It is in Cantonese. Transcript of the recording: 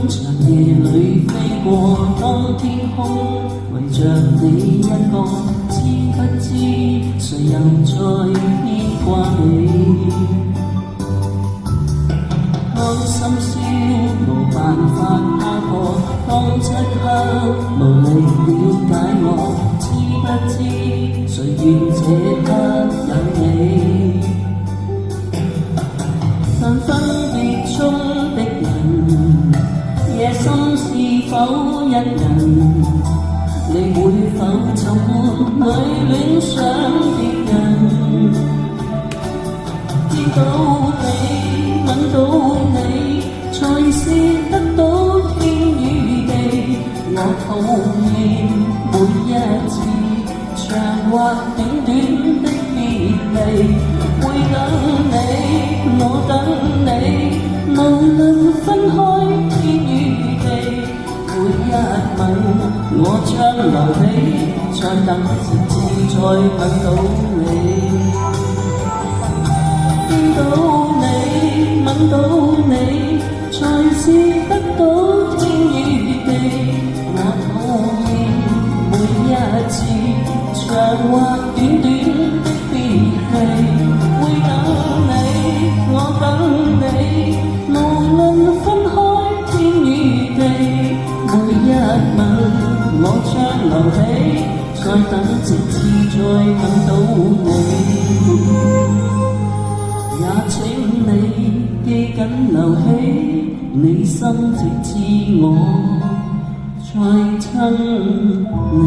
長夜裏飛過當天空，為着你一個，知不知誰又在牽掛你？當深宵無辦法拋破，當漆黑無力了解我，知不知誰願這刻有你？但分別中的人，夜深是否一人？你會否沉沒裏戀上別人？見到你，吻到你，才是得到天與地。我討厭每一次長或短短的別離，會等你，我等你，無論分開天與地。每一吻我將留起，再等直至再吻到你。見到你，吻到你，才是得到天與地。我討厭每一次長或短短的別離，會等你，我等你，無論分開天與地。每一吻我將留起，再等直至再吻到你。也請你記緊留起你心，直至我再親你。